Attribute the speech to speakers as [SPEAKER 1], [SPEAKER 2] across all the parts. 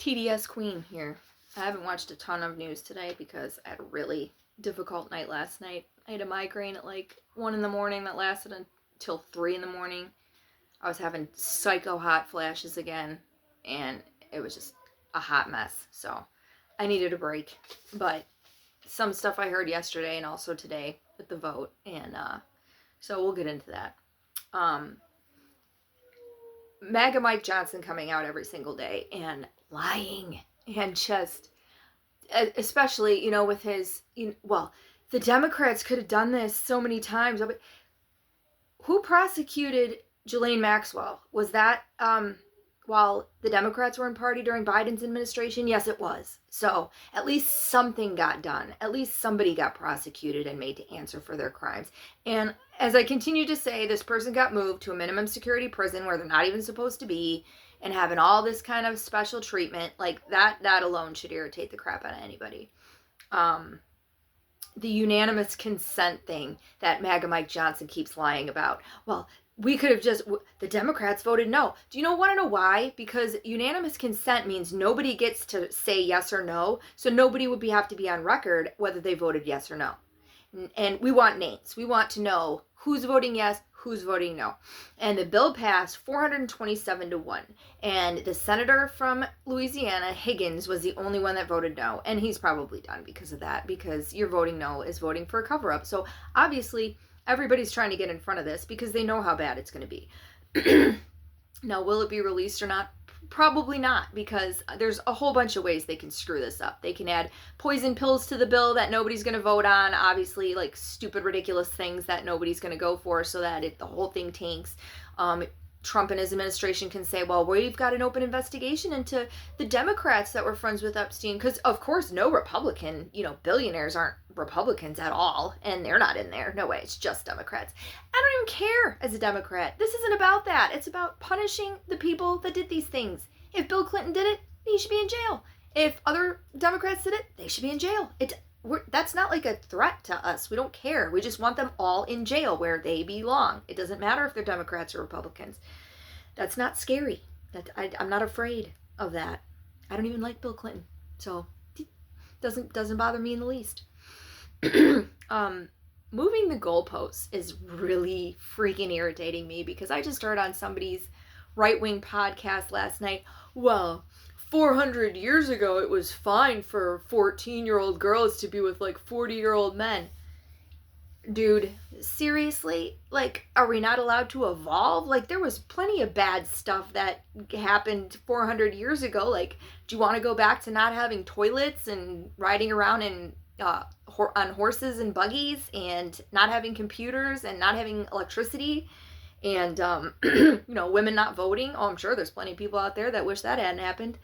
[SPEAKER 1] TDS Queen here. I haven't watched a ton of news today because I had a really difficult night last night. I had a migraine at like 1 in the morning that lasted until 3 in the morning. I was having psycho hot flashes again, and it was just a hot mess. So I needed a break. But some stuff I heard yesterday and also today with the vote, and so we'll get into that. MAGA Mike Johnson coming out every single day and lying and just, especially, with his, the Democrats could have done this so many times. Who prosecuted Ghislaine Maxwell? Was that while the Democrats were in party during Biden's administration? Yes, it was. So at least something got done. At least somebody got prosecuted and made to answer for their crimes. And as I continue to say, this person got moved to a minimum security prison where they're not even supposed to be, and having all this kind of special treatment, like that alone should irritate the crap out of anybody. The unanimous consent thing that MAGA Mike Johnson keeps lying about. Well, we could have the Democrats voted no. Do you want to know why? Because unanimous consent means nobody gets to say yes or no, so nobody would have to be on record whether they voted yes or no. And we want names. We want to know who's voting yes, who's voting no. And the bill passed 427 to 1. And the senator from Louisiana, Higgins, was the only one that voted no. And he's probably done because of that, because your voting no is voting for a cover-up. So obviously, everybody's trying to get in front of this because they know how bad it's going to be. Now, will it be released or not? Probably not, because there's a whole bunch of ways they can screw this up. They can add poison pills to the bill that nobody's going to vote on, obviously, like stupid, ridiculous things that nobody's going to go for, so that the whole thing tanks. Trump and his administration can say, well, we've got an open investigation into the Democrats that were friends with Epstein, because, of course, no Republican, billionaires aren't Republicans at all, and they're not in there. No way, it's just Democrats. I don't even care as a Democrat. This isn't about that. It's about punishing the people that did these things. If Bill Clinton did it, he should be in jail. If other Democrats did it, they should be in jail. That's not like a threat to us. We don't care. We just want them all in jail where they belong. It doesn't matter if they're Democrats or Republicans. That's not scary. I'm not afraid of that. I don't even like Bill Clinton, so it doesn't bother me in the least. Moving the goalposts is really freaking irritating me, because I just heard on somebody's right-wing podcast last night, well, 400 years ago, it was fine for 14-year-old girls to be with, 40-year-old men. Dude, seriously? Are we not allowed to evolve? There was plenty of bad stuff that happened 400 years ago. Do you want to go back to not having toilets and riding around on horses and buggies, and not having computers and not having electricity, and, women not voting? Oh, I'm sure there's plenty of people out there that wish that hadn't happened.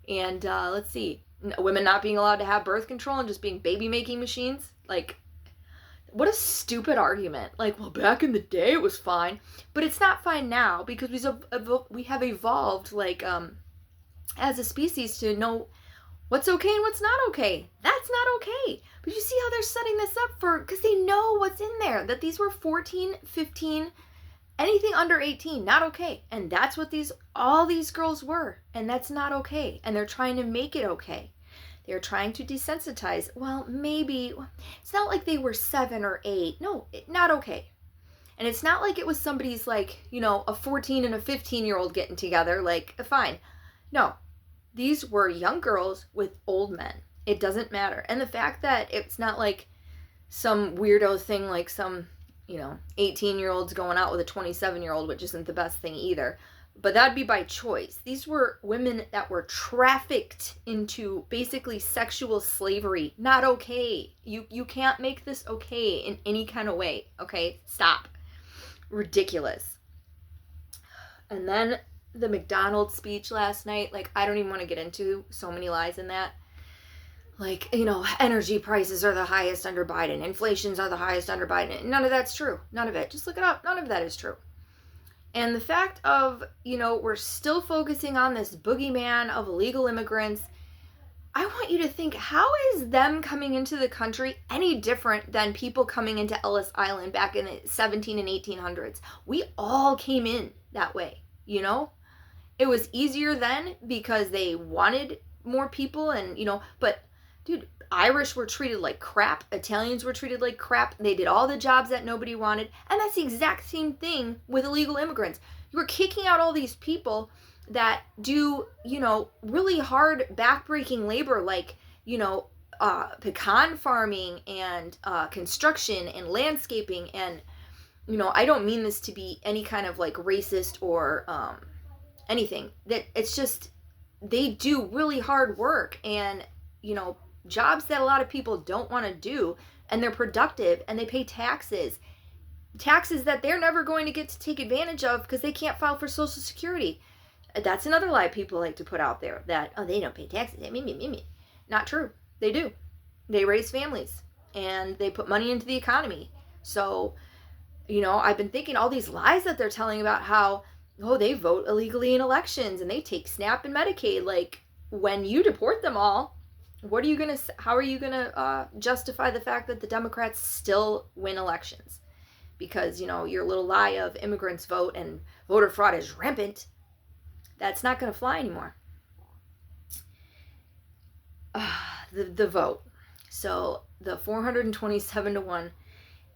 [SPEAKER 1] And let's see, women not being allowed to have birth control and just being baby-making machines. What a stupid argument. Well, back in the day it was fine, but it's not fine now, because we have evolved, as a species, to know what's okay and what's not okay. That's not okay. But you see how they're setting this up because they know what's in there, that these were 14, 15, anything under 18, not okay. And that's what all these girls were. And that's not okay. And they're trying to make it okay. They're trying to desensitize. Well, maybe it's not like they were 7 or 8. No, not okay. And it's not like it was somebody's a 14 and a 15-year-old getting together. Fine. No, these were young girls with old men. It doesn't matter. And the fact that it's not some weirdo thing, some 18-year-olds going out with a 27-year-old, which isn't the best thing either. But that'd be by choice. These were women that were trafficked into basically sexual slavery. Not okay. You can't make this okay in any kind of way. Okay? Stop. Ridiculous. And then the McDonald's speech last night, I don't even want to get into so many lies in that. Energy prices are the highest under Biden. Inflations are the highest under Biden. None of that's true. None of it. Just look it up. None of that is true. And the fact of, we're still focusing on this boogeyman of illegal immigrants, I want you to think, how is them coming into the country any different than people coming into Ellis Island back in the 17 and 1800s? We all came in that way, It was easier then because they wanted more people, and but dude, Irish were treated like crap, Italians were treated like crap, they did all the jobs that nobody wanted, and that's the exact same thing with illegal immigrants. You were kicking out all these people that do, really hard backbreaking labor, like, pecan farming and construction and landscaping. And, I don't mean this to be any kind of like racist or anything. That it's just, they do really hard work and, jobs that a lot of people don't want to do, and they're productive and they pay taxes that they're never going to get to take advantage of because they can't file for Social Security. That's another lie people like to put out there, that, oh, they don't pay taxes. Not true. They do. They raise families and they put money into the economy. So, I've been thinking all these lies that they're telling about how, oh, they vote illegally in elections and they take SNAP and Medicaid. Like, when you deport them all, how are you going to justify the fact that the Democrats still win elections? Because, your little lie of immigrants vote and voter fraud is rampant. That's not going to fly anymore. The vote. So the 427-1,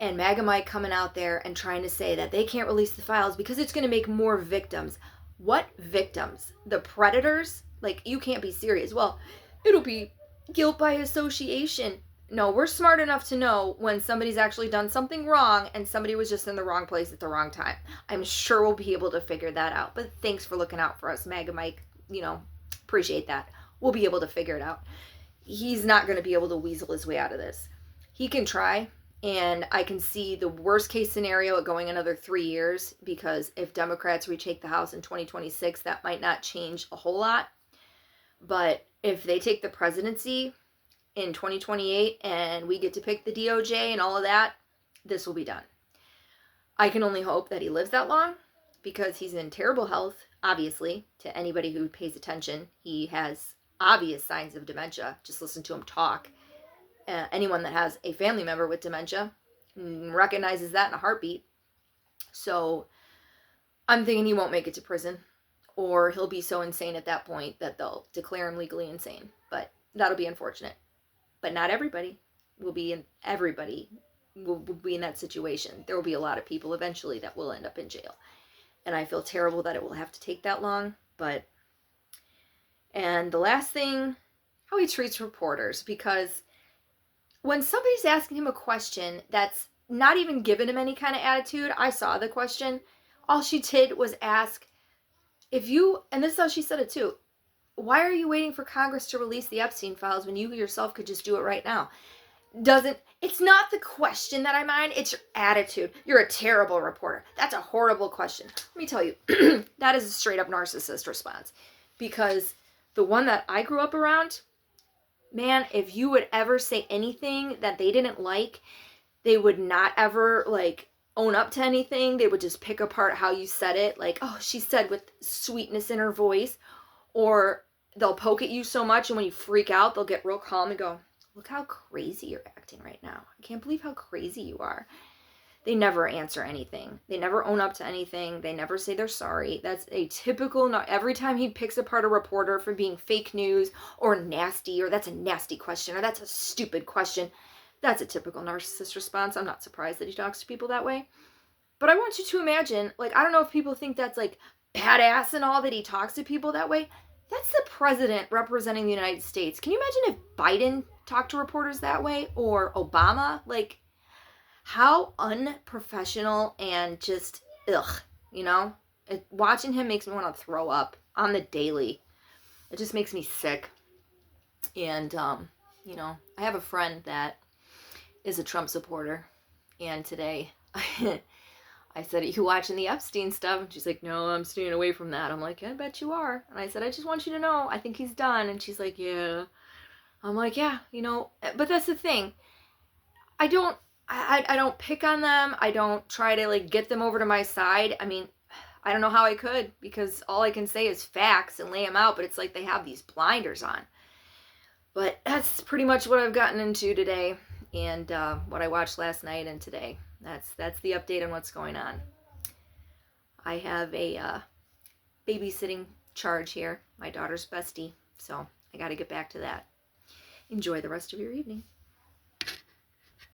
[SPEAKER 1] and MAGA Mike coming out there and trying to say that they can't release the files because it's going to make more victims. What victims? The predators? Like, you can't be serious. Well, it'll be guilt by association. No, we're smart enough to know when somebody's actually done something wrong and somebody was just in the wrong place at the wrong time. I'm sure we'll be able to figure that out. But thanks for looking out for us, MAGA Mike. Appreciate that. We'll be able to figure it out. He's not going to be able to weasel his way out of this. He can try, and I can see the worst case scenario of going another 3 years, because if Democrats retake the House in 2026, that might not change a whole lot. But if they take the presidency in 2028 and we get to pick the DOJ and all of that, this will be done. I can only hope that he lives that long, because he's in terrible health, obviously. To anybody who pays attention, he has obvious signs of dementia. Just listen to him talk. Anyone that has a family member with dementia recognizes that in a heartbeat. So I'm thinking he won't make it to prison, or he'll be so insane at that point that they'll declare him legally insane. But that'll be unfortunate. But not everybody will be in that situation. There will be a lot of people eventually that will end up in jail. And I feel terrible that it will have to take that long. And the last thing, how he treats reporters. Because when somebody's asking him a question that's not even giving him any kind of attitude, I saw the question, all she did was ask, and this is how she said it too, why are you waiting for Congress to release the Epstein files when you yourself could just do it right now? It's not the question that I mind, it's your attitude. You're a terrible reporter. That's a horrible question. Let me tell you, that is a straight up narcissist response. Because the one that I grew up around, man, if you would ever say anything that they didn't like, they would not ever own up to anything. They would just pick apart how you said it. Like, oh, she said with sweetness in her voice. Or they'll poke at you so much, and when you freak out, they'll get real calm and go, look how crazy you're acting right now. I can't believe how crazy you are. They never answer anything. They never own up to anything. They never say they're sorry. That's a typical, every time he picks apart a reporter for being fake news or nasty, or that's a nasty question, or that's a stupid question, that's a typical narcissist response. I'm not surprised that he talks to people that way. But I want you to imagine, I don't know if people think that's badass and all that he talks to people that way. That's the president representing the United States. Can you imagine if Biden talked to reporters that way, or Obama? How unprofessional and just ugh, watching him makes me want to throw up on the daily. It just makes me sick. And I have a friend that is a Trump supporter, and today I said, are you watching the Epstein stuff? And she's like, no, I'm staying away from that. I'm like, I bet you are. And I said, I just want you to know, I think he's done. And she's like, yeah. I'm like, yeah, but that's the thing. I don't pick on them. I don't try to get them over to my side. I mean, I don't know how I could, because all I can say is facts and lay them out, but it's like they have these blinders on. But that's pretty much what I've gotten into today, and what I watched last night and today. That's the update on what's going on. I have a babysitting charge here, my daughter's bestie, So I got to get back to that. Enjoy the rest of your evening.